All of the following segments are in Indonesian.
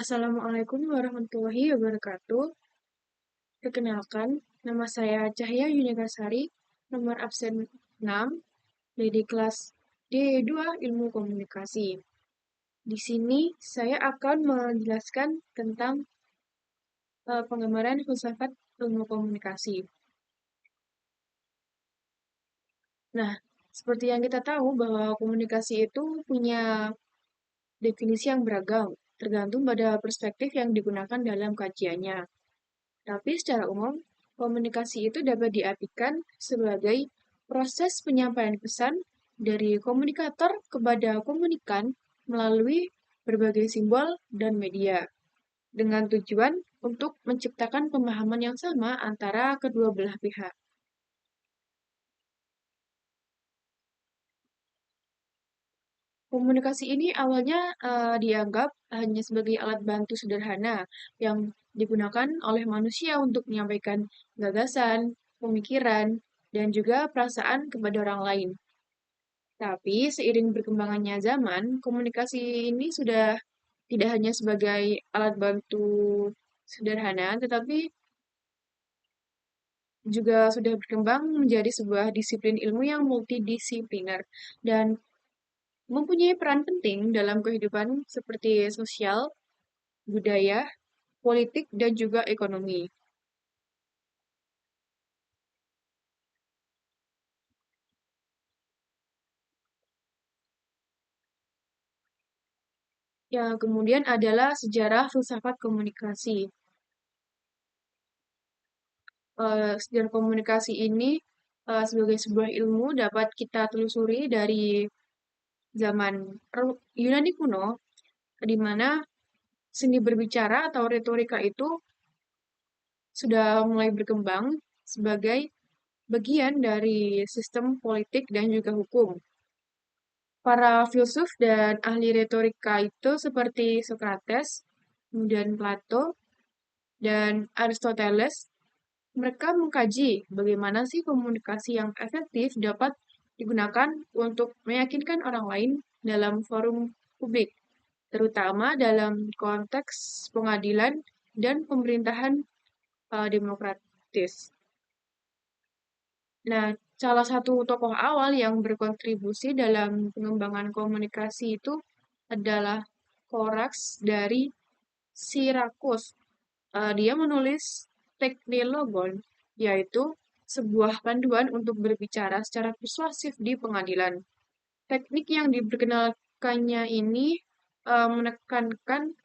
Assalamualaikum warahmatullahi wabarakatuh. Perkenalkan, nama saya Cahya Yunikasari, nomor absen 6 dari kelas D2 Ilmu Komunikasi. Di sini saya akan menjelaskan tentang pengembangan filsafat ilmu komunikasi. Nah, seperti yang kita tahu bahwa komunikasi itu punya definisi yang beragam, tergantung pada perspektif yang digunakan dalam kajiannya. Tapi secara umum, komunikasi itu dapat diartikan sebagai proses penyampaian pesan dari komunikator kepada komunikan melalui berbagai simbol dan media, dengan tujuan untuk menciptakan pemahaman yang sama antara kedua belah pihak. Komunikasi ini awalnya dianggap hanya sebagai alat bantu sederhana yang digunakan oleh manusia untuk menyampaikan gagasan, pemikiran, dan juga perasaan kepada orang lain. Tapi seiring berkembangannya zaman, komunikasi ini sudah tidak hanya sebagai alat bantu sederhana, tetapi juga sudah berkembang menjadi sebuah disiplin ilmu yang multidisipliner dan mempunyai peran penting dalam kehidupan seperti sosial, budaya, politik, dan juga ekonomi. Yang kemudian adalah sejarah filsafat komunikasi. Sejarah komunikasi ini sebagai sebuah ilmu dapat kita telusuri dari zaman Yunani kuno, di mana seni berbicara atau retorika itu sudah mulai berkembang sebagai bagian dari sistem politik dan juga hukum. Para filsuf dan ahli retorika itu seperti Socrates, kemudian Plato, dan Aristoteles, mereka mengkaji bagaimana sih komunikasi yang efektif dapat digunakan untuk meyakinkan orang lain dalam forum publik, terutama dalam konteks pengadilan dan pemerintahan demokratis. Nah, salah satu tokoh awal yang berkontribusi dalam pengembangan komunikasi itu adalah Horace dari Sirakus. Dia menulis Teknologon, yaitu sebuah panduan untuk berbicara secara persuasif di pengadilan. Teknik yang diperkenalkannya ini menekankan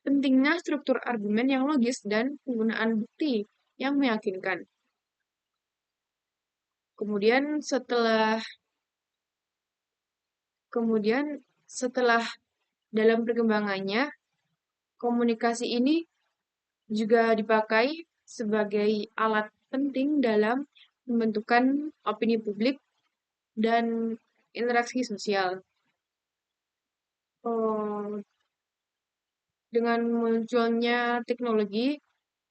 pentingnya struktur argumen yang logis dan penggunaan bukti yang meyakinkan. Kemudian setelah kemudian setelah dalam perkembangannya, komunikasi ini juga dipakai sebagai alat penting dalam pembentukan opini publik dan interaksi sosial. Oh, dengan munculnya teknologi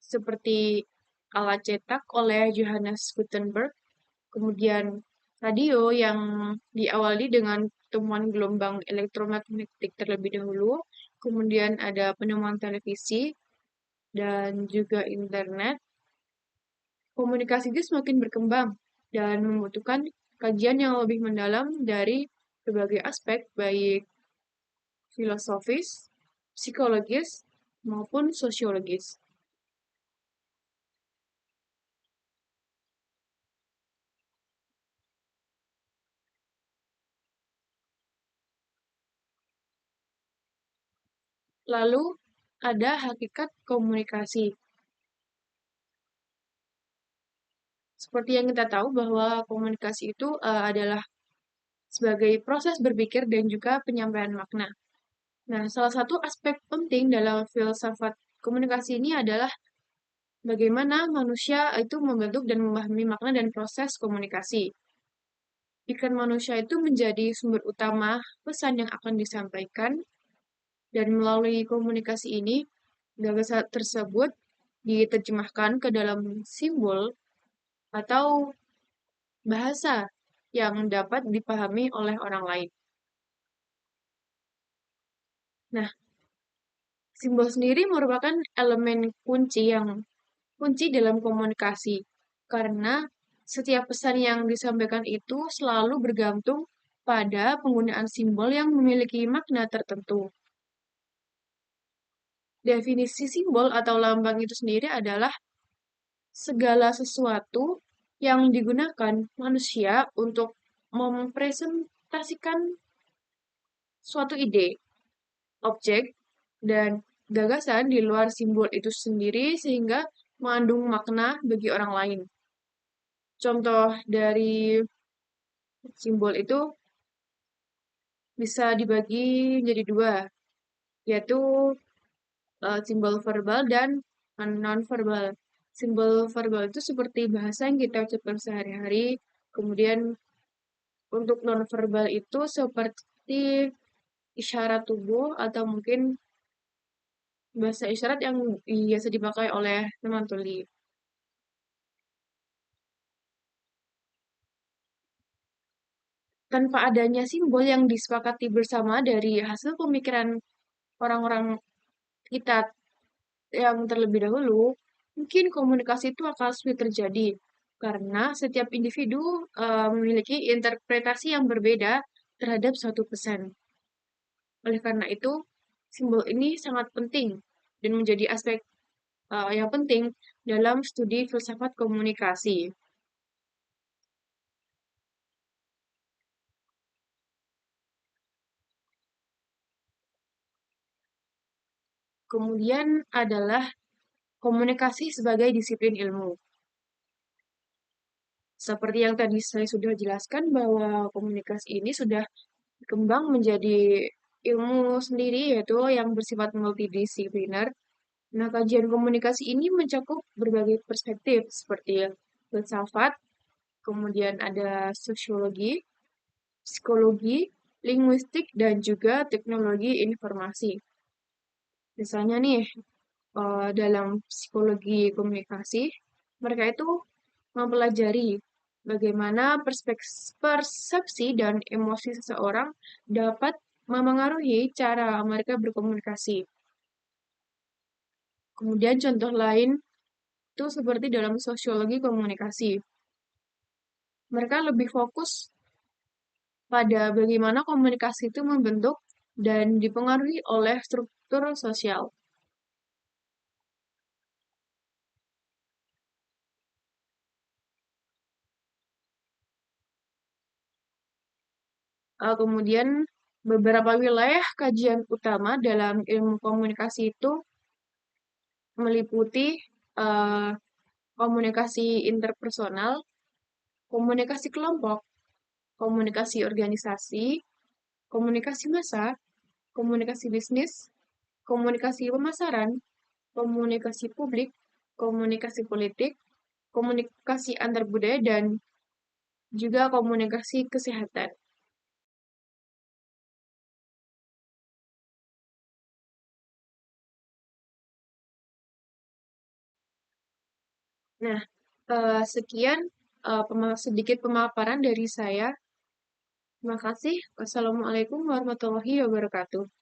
seperti alat cetak oleh Johannes Gutenberg, kemudian radio yang diawali dengan temuan gelombang elektromagnetik terlebih dahulu, kemudian ada penemuan televisi dan juga internet. Komunikasi itu semakin berkembang dan membutuhkan kajian yang lebih mendalam dari berbagai aspek, baik filosofis, psikologis, maupun sosiologis. Lalu, ada hakikat komunikasi. Seperti yang kita tahu bahwa komunikasi itu adalah sebagai proses berpikir dan juga penyampaian makna. Nah, salah satu aspek penting dalam filsafat komunikasi ini adalah bagaimana manusia itu membentuk dan memahami makna dan proses komunikasi. Pikiran manusia itu menjadi sumber utama pesan yang akan disampaikan, dan melalui komunikasi ini, gagasan tersebut diterjemahkan ke dalam simbol atau bahasa yang dapat dipahami oleh orang lain. Nah, Simbol sendiri merupakan elemen kunci dalam komunikasi, karena setiap pesan yang disampaikan itu selalu bergantung pada penggunaan simbol yang memiliki makna tertentu. Definisi simbol atau lambang itu sendiri adalah segala sesuatu yang digunakan manusia untuk mempresentasikan suatu ide, objek, dan gagasan di luar simbol itu sendiri sehingga mengandung makna bagi orang lain. Contoh dari simbol itu bisa dibagi menjadi dua, yaitu simbol verbal dan non-verbal. Simbol verbal itu seperti bahasa yang kita ucapkan sehari-hari, kemudian untuk non-verbal itu seperti isyarat tubuh atau mungkin bahasa isyarat yang biasa dipakai oleh teman tuli. Tanpa adanya simbol yang disepakati bersama dari hasil pemikiran orang-orang kita yang terlebih dahulu, mungkin komunikasi itu akan sulit terjadi karena setiap individu memiliki interpretasi yang berbeda terhadap suatu pesan. Oleh karena itu, simbol ini sangat penting dan menjadi aspek yang penting dalam studi filsafat komunikasi. Kemudian adalah komunikasi sebagai disiplin ilmu. Seperti yang tadi saya sudah jelaskan bahwa komunikasi ini sudah berkembang menjadi ilmu sendiri yaitu yang bersifat multidisipliner. Nah, kajian komunikasi ini mencakup berbagai perspektif seperti filsafat, kemudian ada sosiologi, psikologi, linguistik, dan juga teknologi informasi. Misalnya nih, dalam psikologi komunikasi, mereka itu mempelajari bagaimana persepsi dan emosi seseorang dapat memengaruhi cara mereka berkomunikasi. Kemudian contoh lain itu seperti dalam sosiologi komunikasi. Mereka lebih fokus pada bagaimana komunikasi itu membentuk dan dipengaruhi oleh struktur sosial. Kemudian beberapa wilayah kajian utama dalam ilmu komunikasi itu meliputi eh, komunikasi interpersonal, komunikasi kelompok, komunikasi organisasi, komunikasi massa, komunikasi bisnis, komunikasi pemasaran, komunikasi publik, komunikasi politik, komunikasi antar budaya, dan juga komunikasi kesehatan. Nah, sekian sedikit pemaparan dari saya. Terima kasih. Wassalamualaikum warahmatullahi wabarakatuh.